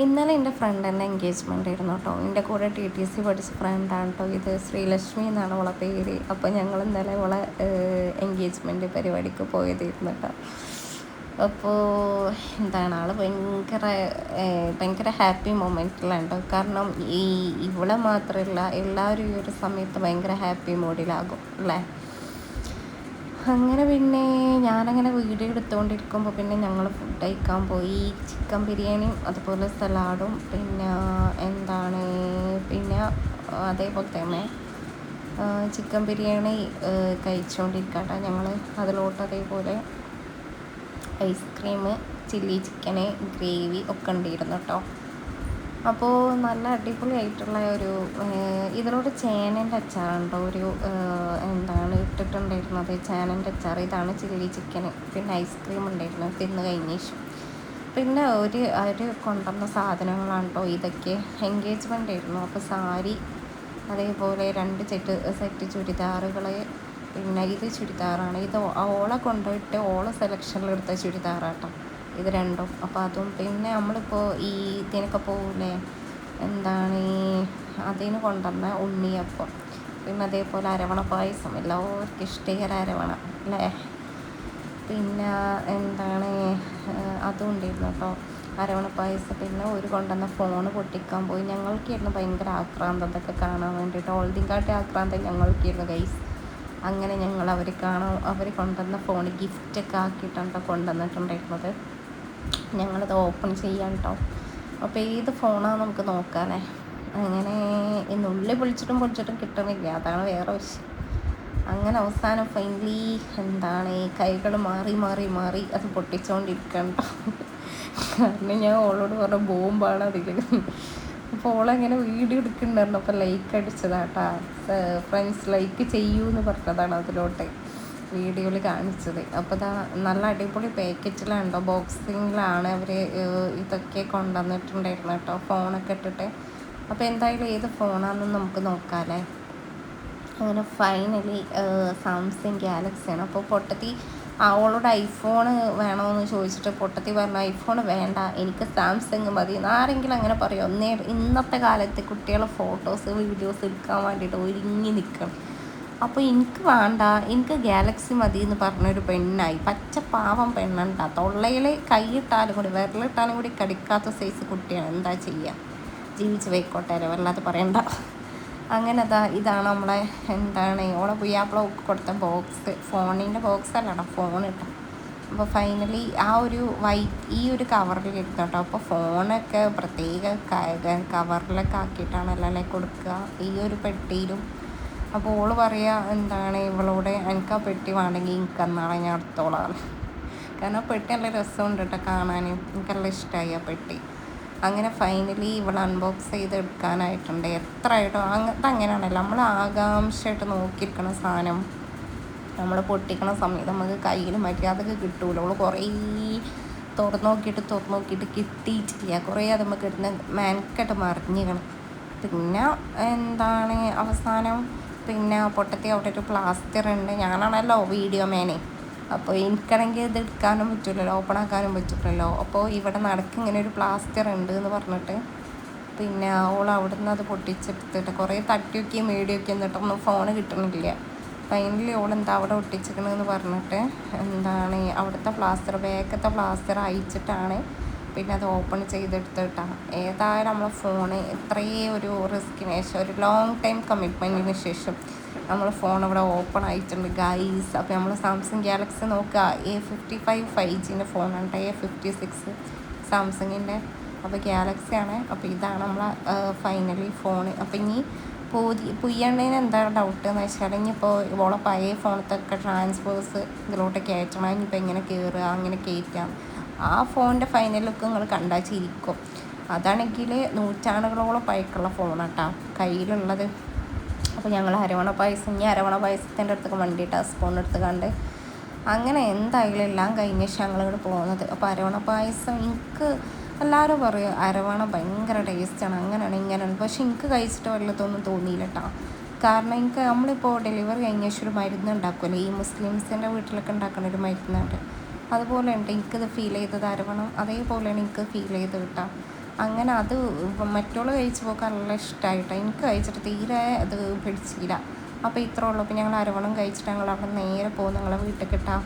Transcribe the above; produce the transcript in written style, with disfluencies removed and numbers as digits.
ഇന്നലെ എൻ്റെ ഫ്രണ്ടിൻ്റെ എൻഗേജ്മെൻ്റ് ആയിരുന്നു കേട്ടോ. എൻ്റെ കൂടെ TTC പഠിച്ച ഫ്രണ്ടാണ് കേട്ടോ ഇത്. ശ്രീലക്ഷ്മി എന്നാണ് അവളെ പേര്. അപ്പോൾ ഞങ്ങൾ ഇന്നലെ അവളെ എൻഗേജ്മെൻറ്റ് പരിപാടിക്ക് പോയതായിരുന്നു കേട്ടോ. അപ്പോൾ എന്താണ് ആൾ ഭയങ്കര ഹാപ്പി മൊമെൻറ്റിലാണ് കേട്ടോ. കാരണം ഇവളെ മാത്രമല്ല എല്ലാവരും ഈ ഒരു സമയത്ത് ഭയങ്കര ഹാപ്പി മൂഡിലാകും അല്ലേ. അങ്ങനെ പിന്നെ ഞാനങ്ങനെ വീഡിയോ എടുത്തുകൊണ്ടിരിക്കുമ്പോൾ പിന്നെ ഞങ്ങൾ ഫുഡ് കഴിക്കാൻ പോയി. ചിക്കൻ ബിരിയാണിയും അതുപോലെ സലാഡും പിന്നെ പിന്നെ അതേപോലെ തന്നെ ചിക്കൻ ബിരിയാണി കഴിച്ചുകൊണ്ടിരിക്കട്ടെ ഞങ്ങൾ. അതിലോട്ട് അതേപോലെ ഐസ്ക്രീം, ചില്ലി ചിക്കന്, ഗ്രേവി ഒക്കെ ഉണ്ടായിരുന്നു കേട്ടോ. അപ്പോൾ നല്ല അടിപൊളിയായിട്ടുള്ള ഒരു ഇതിലോട്ട് ചേനൻ്റെ അച്ചാറുണ്ടോ ഇട്ടിട്ടുണ്ടായിരുന്നത്. ചേനൻ്റെ അച്ചാർ, ഇതാണ് ചില്ലി ചിക്കന്, പിന്നെ ഐസ്ക്രീം ഉണ്ടായിരുന്നു തിന്ന് കഴിഞ്ഞ ശേഷം. പിന്നെ അവർ കൊണ്ടുവന്ന സാധനങ്ങളാണ് കേട്ടോ ഇതൊക്കെ. എൻഗേജ്മെൻ്റ് ആയിരുന്നു. അപ്പോൾ സാരി, അതേപോലെ 2 സെറ്റ് ചുരിദാറുകൾ, പിന്നെ ഇത് ചുരിദാറാണ്. ഇത് ഓളെ കൊണ്ടുപോയിട്ട് ഓളെ സെലക്ഷനിലെടുത്ത ചുരിദാറാട്ടോ ഇത് രണ്ടും. അപ്പോൾ അതും പിന്നെ നമ്മളിപ്പോൾ ഇതിനൊക്കെ പോകില്ലേ അതിന് കൊണ്ടുവന്ന ഉണ്ണിയപ്പം, പിന്നെ അതേപോലെ അരവണ പായസം, എല്ലാവർക്കും ഇഷ്ടകര അരവണ അല്ലേ. പിന്നെ അതും ഉണ്ടായിരുന്നു കേട്ടോ അരവണ പായസം. പിന്നെ ഒരു കൊണ്ടുവന്ന ഫോണ് പൊട്ടിക്കാൻ പോയി. ഞങ്ങൾക്കായിരുന്നു ഭയങ്കര ആക്രാന്തം അതൊക്കെ കാണാൻ വേണ്ടിയിട്ട്. ഓൾദിങ്കാട്ടി ആക്രാന്തം ഞങ്ങൾക്കായിരുന്നു ഗൈസ്. അങ്ങനെ ഞങ്ങൾ അവർ കൊണ്ടുവന്ന ഫോൺ ഗിഫ്റ്റൊക്കെ ആക്കിയിട്ടാണ് കൊണ്ടുവന്നിട്ടുണ്ടായിരുന്നത്. ഞങ്ങളത് ഓപ്പൺ ചെയ്യാൻ കേട്ടോ. അപ്പോൾ ഏത് ഫോണാണ് നമുക്ക് നോക്കാനേ. അങ്ങനെ ഇന്നുള്ളിൽ പൊളിച്ചിട്ടും കിട്ടണില്ല, അതാണ് വേറെ വിഷയം. അങ്ങനെ അവസാനം ഫൈനലി കൈകൾ മാറി അത് പൊട്ടിച്ചുകൊണ്ടിരിക്കണം കേട്ടോ. കാരണം ഞാൻ ഓളോട് പറഞ്ഞ ബോംബാണ് അതിൽ. അപ്പോൾ ഓളങ്ങനെ വീഡിയോ എടുക്കുന്നുണ്ടായിരുന്നു. അപ്പോൾ ലൈക്ക് അടിച്ചതാട്ടാ. ഫ്രണ്ട്സ് ലൈക്ക് ചെയ്യൂന്ന് പറഞ്ഞതാണ് അതിലോട്ട് വീഡിയോയിൽ കാണിച്ചത്. അപ്പോൾ നല്ല അടിപൊളി പാക്കറ്റിലാണോ, ബോക്സിങ്ങിലാണ് അവർ ഇതൊക്കെ കൊണ്ടുവന്നിട്ടുണ്ടായിരുന്നു കേട്ടോ, ഫോണൊക്കെ ഇട്ടിട്ട്. അപ്പോൾ എന്തായാലും ഏത് ഫോണാണെന്ന് നമുക്ക് നോക്കാമല്ലേ. അങ്ങനെ ഫൈനലി സാംസങ് ഗാലക്സിയാണ്. അപ്പോൾ പൊട്ടത്തി അവളോട് ഐഫോൺ വേണമെന്ന് ചോദിച്ചിട്ട് പൊട്ടത്തി പറഞ്ഞു ഐഫോൺ വേണ്ട, എനിക്ക് സാംസങ് മതി. ആരെങ്കിലും അങ്ങനെ പറയുമോ? ഇന്നത്തെ കാലത്ത് കുട്ടികളെ ഫോട്ടോസ് വീഡിയോസ് എടുക്കാൻ വേണ്ടിയിട്ട് ഒരുങ്ങി നിൽക്കണം. അപ്പോൾ എനിക്ക് വേണ്ട, എനിക്ക് ഗാലക്സി മതി എന്ന് പറഞ്ഞൊരു പെണ്ണായി. പച്ച പാവം പെണ്ണണ്ട, തൊള്ളയിൽ കൈയിട്ടാലും കൂടി വിരലിട്ടാലും കൂടി കടിക്കാത്ത സൈസ് കുട്ടിയാണ്. എന്താ ചെയ്യുക, ജീവിച്ച് പോയിക്കോട്ടെ, വല്ലാതെ പറയണ്ട. അങ്ങനെ ഇതാണ് നമ്മളെ ഓളെ പുയ്യാപ്പിള കൊടുത്ത ബോക്സ്. ഫോണിൻ്റെ ബോക്സ് അല്ലടാ, ഫോൺ കേട്ടോ. അപ്പോൾ ഫൈനലി ഈ ഒരു കവറിൽ എടുക്കാം കേട്ടോ. അപ്പോൾ ഫോണൊക്കെ പ്രത്യേക കവറിലൊക്കെ ആക്കിയിട്ടാണല്ലേ കൊടുക്കുക, ഈ ഒരു പെട്ടിയിലും. അപ്പോൾ ഓള് പറയുക ഇവളോട് എനിക്ക് ആ പെട്ടി വേണമെങ്കിൽ എനിക്ക് എന്നാളെ ഞാൻ എടുത്തോളാം. കാരണം പെട്ടി നല്ല രസമുണ്ട് കേട്ടോ കാണാൻ, എനിക്കെല്ലാം ഇഷ്ടമായി ആ പെട്ടി. അങ്ങനെ ഫൈനലി ഇവൾ അൺബോക്സ് ചെയ്ത് എടുക്കാനായിട്ടുണ്ട്. എത്ര ആയിട്ടോ അങ്ങനെയാണല്ലോ, നമ്മൾ ആകാംക്ഷയായിട്ട് നോക്കിയിരിക്കണ സാധനം നമ്മൾ പൊട്ടിക്കണ സമയത്ത് നമുക്ക് കയ്യിൽ മര്യാദക്ക് കിട്ടൂല. അവൾ കുറേ തുറന്നു നോക്കിയിട്ട് കിട്ടിയിട്ടില്ല. കുറേ അത് നമുക്ക് ഇടുന്ന മെനക്കെട്ട് മറിഞ്ഞിക്കണം. പിന്നെ അവസാനം പിന്നെ പൊട്ടത്തി അവിടെ ഒരു പ്ലാസ്റ്റർ ഉണ്ട്. ഞാനാണല്ലോ വീഡിയോ മേനെ, അപ്പോൾ എനിക്കാണെങ്കിൽ ഇത് എടുക്കാനും പറ്റില്ലല്ലോ, ഓപ്പൺ ആക്കാനും പറ്റില്ലല്ലോ. അപ്പോൾ ഇവിടെ ഇങ്ങനെ ഒരു പ്ലാസ്റ്റർ ഉണ്ട് എന്ന് പറഞ്ഞിട്ട് പിന്നെ ഓൾ അവിടെ നിന്ന് അത് പൊട്ടിച്ചെടുത്തിട്ട് കുറേ തട്ടിയൊക്കെ മേടിയൊക്കെ എന്നിട്ടൊന്നും ഫോണ് കിട്ടണില്ല. ഫൈനലി ഓൾ അവിടെ ഒട്ടിച്ചിക്കണമെന്ന് പറഞ്ഞിട്ട് അവിടുത്തെ ബാക്കത്തെ പ്ലാസ്റ്റർ അയച്ചിട്ടാണ് പിന്നെ അത് ഓപ്പൺ ചെയ്തെടുത്തിട്ടാണ്. ഏതായാലും നമ്മളെ ഫോണ് ഇത്രയും ഒരു റിസ്കിന് ശേഷം, ഒരു ലോങ് ടൈം കമ്മിറ്റ്മെൻറ്റിന് ശേഷം നമ്മൾ ഫോൺ ഇവിടെ ഓപ്പൺ ആയിട്ടുണ്ട് ഗൈസ്. അപ്പോൾ നമ്മൾ സാംസങ് ഗാലക്സി നോക്കുക, A55 5Gൻ്റെ ഫോണുണ്ട്, A56 സാംസങ്ങിൻ്റെ. അപ്പോൾ ഗാലക്സിയാണ്. അപ്പോൾ ഇതാണ് നമ്മളെ ഫൈനലി ഫോണ്. അപ്പോൾ ഇനി പുയ്യണ്ണേന് എന്താ ഡൗട്ട് എന്ന് വെച്ചാൽ, ഇനിയിപ്പോൾ ഇവളെ പഴയ ഫോണത്തൊക്കെ ട്രാൻസ്ഫേഴ്സ് ഇതിലോട്ട് കയറ്റണം, ഇനിയിപ്പോൾ എങ്ങനെ കയറുക, അങ്ങനെ കയറ്റാം. ആ ഫോണിൻ്റെ ഫൈനൽ ലുക്ക് നിങ്ങൾ കണ്ടാച്ചിരിക്കും. അതാണെങ്കിൽ നൂറ്റാണ്ടുകളോളം പഴക്കമുള്ള ഫോണാട്ടോ കയ്യിലുള്ളത്. അപ്പോൾ ഞങ്ങൾ അരവണ പായസത്തിൻ്റെ അടുത്തൊക്കെ വണ്ടിയിട്ടാണ് സ്പൂൺ എടുത്ത് കണ്ട്. അങ്ങനെ എന്തായാലും എല്ലാം കഴിഞ്ഞ ശേഷം ഞങ്ങളിവിടെ പോകുന്നത്. അപ്പോൾ അരവണ പായസം എനിക്ക് എല്ലാവരും പറയും അരവണ ഭയങ്കര ടേസ്റ്റാണ്, അങ്ങനെയാണ് ഇങ്ങനെയാണ്. പക്ഷെ എനിക്ക് കഴിച്ചിട്ട് വല്ലതൊന്നും തോന്നിയില്ല കേട്ടോ. കാരണം എനിക്ക് നമ്മളിപ്പോൾ ഡെലിവറി കഴിഞ്ഞ ശേഷം ഒരു മരുന്ന് ഉണ്ടാക്കുമല്ലോ, ഈ മുസ്ലിംസിൻ്റെ വീട്ടിലൊക്കെ ഉണ്ടാക്കുന്ന ഒരു മരുന്നുണ്ട്. അതുപോലെ ഉണ്ട് എനിക്കത് ഫീൽ ചെയ്തത് അരവണം, അതേപോലെയാണ് എനിക്ക് ഫീൽ ചെയ്ത് കിട്ടാം. അങ്ങനെ അത് മറ്റുള്ള കഴിച്ച് പോക്കാൻ നല്ല ഇഷ്ടമായിട്ടോ. എനിക്ക് കഴിച്ചിട്ട് തീരെ അത് പിടിച്ചില്ല. അപ്പോൾ ഇത്രേ ഉള്ളൂ. അപ്പോൾ ഞങ്ങൾ അരവണം കഴിച്ചിട്ട് ഞങ്ങൾ അവിടെ നേരെ പോകും ഞങ്ങളെ വീട്ടിൽ കിട്ടാം.